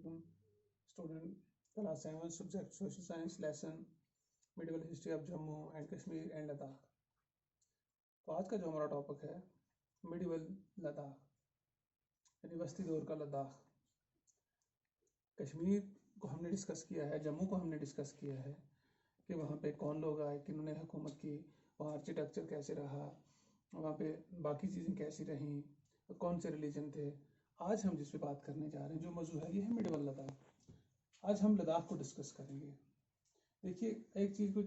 Assalamualaikum student, class 7 subject social science lesson medieval history of Jammu and Kashmir and Ladakh। तो आज का जो हमारा टॉपिक है medieval लद्दाख यानी वस्ती दौर का लद्दाख। कश्मीर को हमने डिस्कस किया है, जम्मू को हमने डिस्कस किया है कि वहाँ पे कौन लोग आए, किन्होंने हुकूमत की, वहाँ आर्किटेक्चर कैसे रहा, वहाँ पे बाकी चीज़ें कैसी रहीं, कौन से रिलीजन थे। आज हम जिस पे बात करने जा रहे हैं जो मौजू है ये है मिडवल लद्दाख। आज हम लद्दाख को डिस्कस करेंगे। देखिए, एक चीज़ को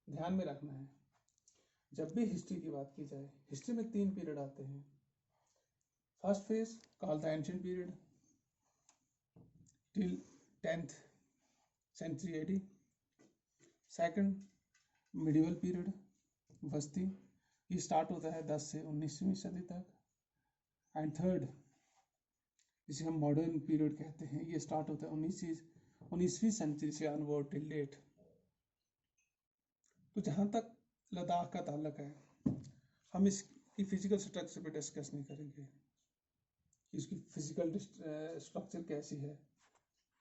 ध्यान में रखना है, जब भी हिस्ट्री की बात की जाए, हिस्ट्री में 3 पीरियड आते हैं। First phase called the ancient period till 10th century AD। Second medieval period वस्ती, ये स्टार्ट होता है 10 से 19वीं सदी तक। एंड थर्ड जिसे हम मॉडर्न पीरियड कहते हैं, ये स्टार्ट होता है 19वीं सेंचुरी से ऑनवर्ड टिल डेट। तो जहाँ तक लद्दाख का ताल्लुक है, हम इसकी फिजिकल स्ट्रक्चर पे डिस्कस नहीं करेंगे, इसकी फिजिकल स्ट्रक्चर कैसी है।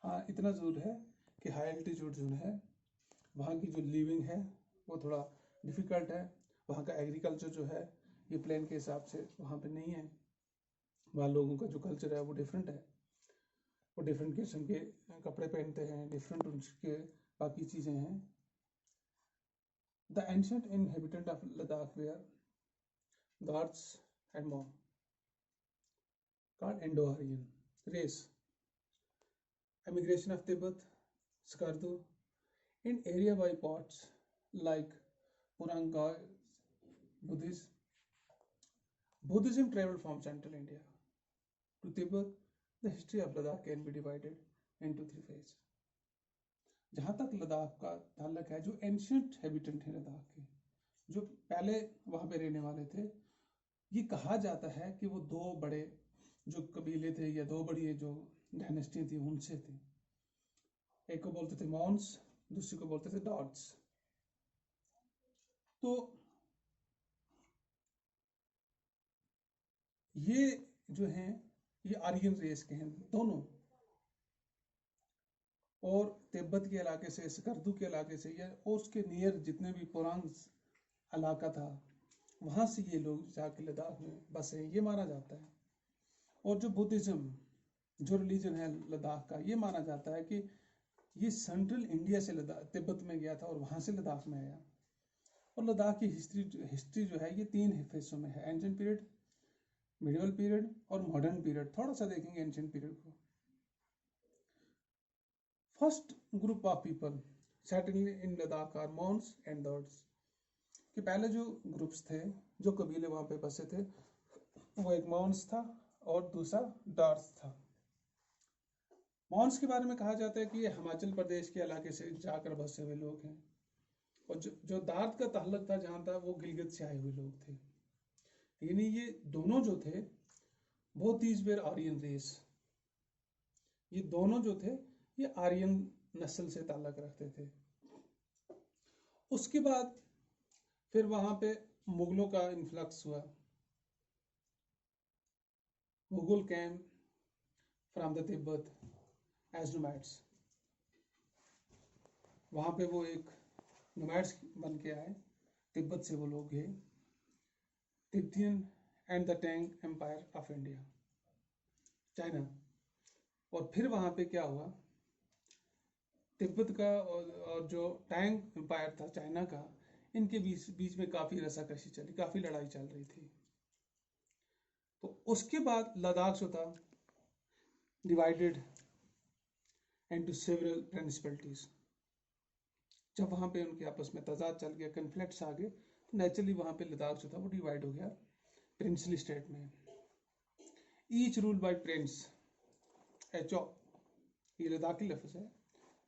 हाँ, इतना ज़रूर है कि हाई एल्टीट्यूड जोन है, वहाँ की जो लिविंग है वो थोड़ा डिफ़िकल्ट है। वहाँ का एग्रीकल्चर जो है ये प्लेन के हिसाब से वहाँ पे नहीं है। वहाँ लोगों का जो कल्चर है वो डिफरेंट है, वो डिफरेंट किस्म के कपड़े पहनते हैं, डिफरेंट उनके बाकी चीज़ें हैं। The ancient inhabitant of Ladakh were guards and मॉ called Indo-Aryan race. Emigration of Tibet, Skardu, in area by pots like Puranga Buddhism. Buddhism traveled from Central India to Tibet. The history of Ladakh can be divided into 3 phases. जहाँ तक लद्दाख का ताल्लुक है, जो ancient habitant है लद्दाख के, जो पहले वहाँ पे रहने वाले थे, ये कहा जाता है कि वो 2 बड़े जो कबीले थे या 2 बड़ी जो डायनेस्टी थी उनसे थे। एक को बोलते थे मॉन्स, दूसरी को बोलते थे डॉट्स। तो ये जो हैं ये आर्यन रेस के हैं दोनों, और तिब्बत के इलाके से, स्कर्दू के इलाके से या उसके नियर जितने भी पुरांग इलाका था वहाँ से ये लोग जाके लद्दाख में बसे, ये माना जाता है। और जो बुद्धिज्म जो रिलीजन है लद्दाख का, ये माना जाता है कि ये सेंट्रल इंडिया से तिब्बत में गया था और वहाँ से लद्दाख में आया। और लद्दाख की हिस्ट्री जो है ये 3 हिस्सों में है, एंशिएंट पीरियड, मिडिवल पीरियड और मॉडर्न पीरियड। थोड़ा सा देखेंगे एंशिएंट पीरियड को। First group of people settling in Ladakh are Mons and Dards. कि पहले जो ग्रुप्स थे, जो कबीले वहाँ पे बसे थे, वो एक मॉन्स था और दूसरा डार्स था। मॉन्स के बारे में कहा जाता है कि ये हिमाचल प्रदेश के इलाके से जाकर बसे हुए लोग हैं, और जो दार्द का ताल्लुक था जहाँ था वो गिलगित से आए हुए लोग थे। यानी ये दोनों जो थे वो तीज वेर आर्यन रेस, ये दोनों जो थे ये आर्यन नस्ल से ताल्लुक रखते थे। उसके बाद फिर वहाँ पे मुगलों का इन्फ्लक्स हुआ। Mughal came from the Tibet as nomads. वहाँ पे वो एक नोमैड्स बन के आए, तिब्बत से वो लोग गए। Tibetan and the Tang empire of India, China. और फिर वहाँ पे क्या हुआ, तिब्बत का और जो टैंग एम्पायर था चाइना का, इनके बीच में काफ़ी रसाकशी चली, काफ़ी लड़ाई चल रही थी। तो उसके बाद लद्दाख जो था डिवाइडेड इनटू सेवरल प्रिंसिपलिटीज। जब वहाँ पे उनके आपस में तजाद चल गया, कन्फ्लिक्ट्स आ गए, तो नेचुरली वहाँ पे लद्दाख जो था वो डिवाइड हो गया प्रिंसली स्टेट में। Each rule by Prince, HO, ये लद्दाखी लफ्ज़ है।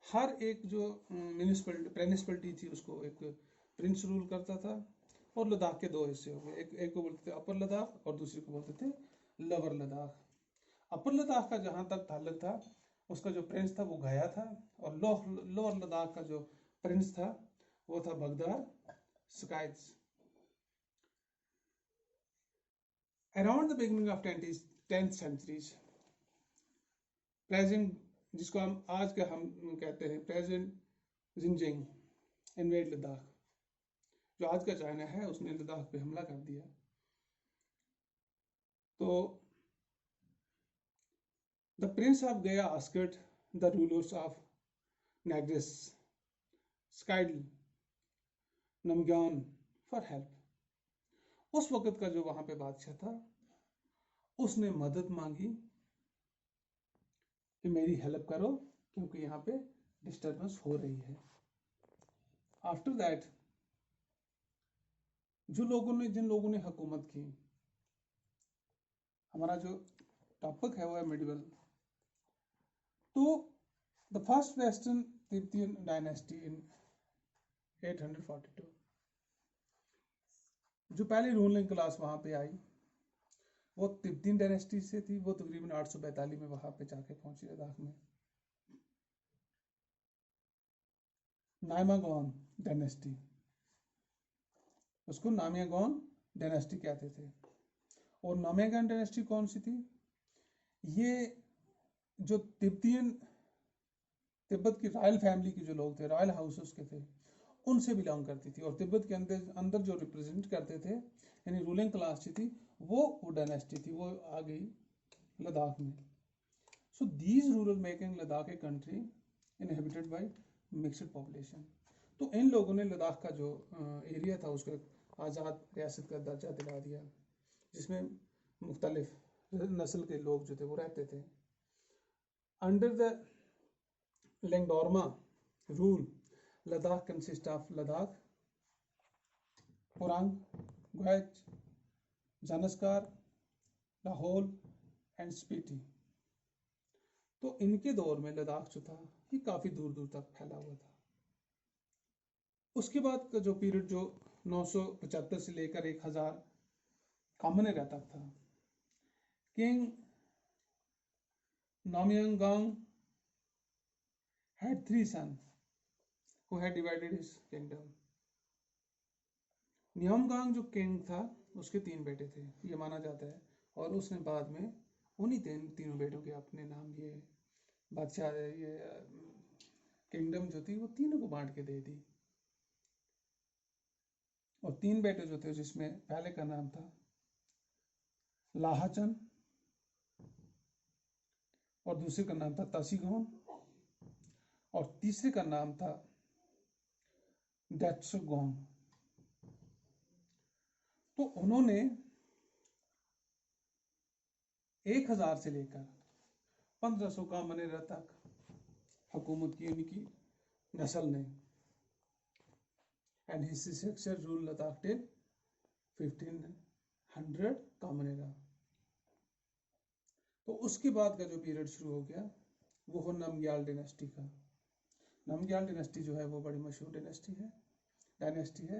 हर एक जो प्रिंसिपलिटी थी उसको एक प्रिंस रूल करता था। और लद्दाख के 2 हिस्से हो गए, एक को बोलते थे अपर लद्दाख और दूसरे को बोलते थे लोअर लद्दाख। अपर लद्दाख का जहाँ तक ताल्लुक था, उसका जो प्रिंस था वो गया था, और लोअर लद्दाख का जो प्रिंस था वो था बगदार स्काइट्स। Around the beginning of 10th centuries, present जिसको हम आज का हम कहते हैं प्रेसिडेंट जिनजिंग इन्वेड लद्दाख, जो आज का चाइना है, उसने लद्दाख पे हमला कर दिया। तो the prince of Gaya asked the rulers of नेग्रिस, स्काइडल, नमग्यान फॉर हेल्प। उस वक्त का जो वहां पे बादशाह था, उसने मदद मांगी कि मेरी हेल्प करो, क्योंकि यहाँ पे डिस्टर्बेंस हो रही है। आफ्टर दैट जिन लोगों ने हुकूमत की, हमारा जो टॉपिक है वो है मिडिवल। तो the first western Tibetan dynasty in 842, जो पहली रूलिंग क्लास वहां पे आई वो तिब्बतियन डायनेस्टी से थी। वो तकरीबन 842 में वहां पे जाके पहुंची लद्दाख में। नायमागोन डायनेस्टी, उसको नामियागोन डायनेस्टी कहते थे। और नामियागोन डायनेस्टी कौन सी थी? ये जो तिब्बत की रॉयल फैमिली के जो लोग थे, रॉयल हाउसेस के थे, उनसे बिलोंग करती थी। और तिब्बत के अंदर जो रिप्रेजेंट करते थे, यानी रूलिंग क्लास थी, वो डायनेस्टी थी, वो आ गई लद्दाख में। So these rural making Ladakh a country inhabited bye mixed population. तो इन लोगों ने लद्दाख का जो एरिया था उसको आज़ाद रियासत का दर्जा दिला दिया, जिसमें मुख्तलिफ नस्ल के लोग जो थे वो रहते थे। Under the Langdarma rule, Ladakh consists of Ladakh, Purang, Guach, Zanskar, Lahaul and Spiti. तो इनके दौर में लद्दाख जो था ये काफ़ी दूर दूर तक फैला हुआ था। उसके बाद का जो पीरियड जो 975 से लेकर 1000 कामनेरा तक था, किंग नामयांगांग had 3 sons who had divided his kingdom. न्योमगांग जो किंग था उसके 3 बेटे थे, ये माना जाता है। और उसने बाद में उन्हीं तीनों बेटों के अपने नाम ये बादशाह ये किंगडम जो थी वो तीनों को बांट के दे दी। और 3 बेटे जो थे, जिसमें पहले का नाम था लाहाचन और दूसरे का नाम था तासीगोन और तीसरे का नाम था डेट्सगोंग। तो उन्होंने 1000 से लेकर 1500 का मनेरा तक हुकूमत की उनकी नस्ल ने। And his successor rule Ladakh till 1500 का मनेरा। तो उसके बाद का जो पीरियड शुरू हो गया वो हो नमग्याल डायनेस्टी का। नमग्याल डायनेस्टी जो है वो बड़ी मशहूर डायनेस्टी है।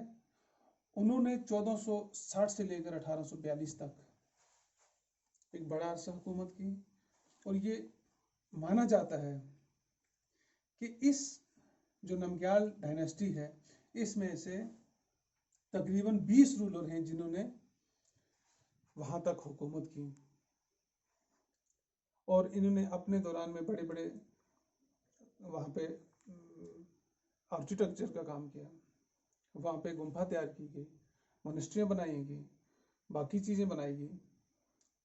उन्होंने 1460 से लेकर 1842 तक एक बड़ा अरसा हुकूमत की। और ये माना जाता है कि इस जो नमग्याल डायनेस्टी है, इसमें से तकरीबन 20 रूलर हैं जिन्होंने वहां तक हुकूमत की। और इन्होंने अपने दौरान में बड़े बड़े वहाँ पे आर्किटेक्चर का काम किया। वहाँ पे गुम्फा तैयार की गई, मोनेस्ट्रियाँ बनाई गई, बाकी चीज़ें बनाई गई।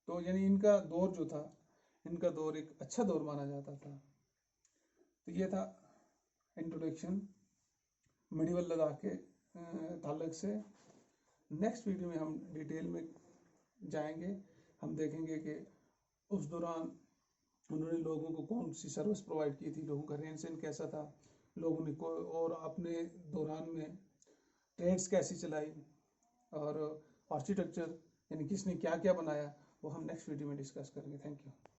तो यानी इनका दौर जो था, इनका दौर एक अच्छा दौर माना जाता था। तो ये था इंट्रोडक्शन मिडिवल लद्दाख के ताल्लुक से। नेक्स्ट वीडियो में हम डिटेल में जाएंगे। हम देखेंगे कि उस दौरान उन्होंने लोगों को कौन सी सर्विस प्रोवाइड की थी, लोगों का रहन सहन कैसा था, लोगों ने और अपने दौरान में ट्रेड्स कैसी चलाई, और आर्किटेक्चर यानी किसने क्या क्या बनाया, वो हम नेक्स्ट वीडियो में डिस्कस करेंगे। Thank you.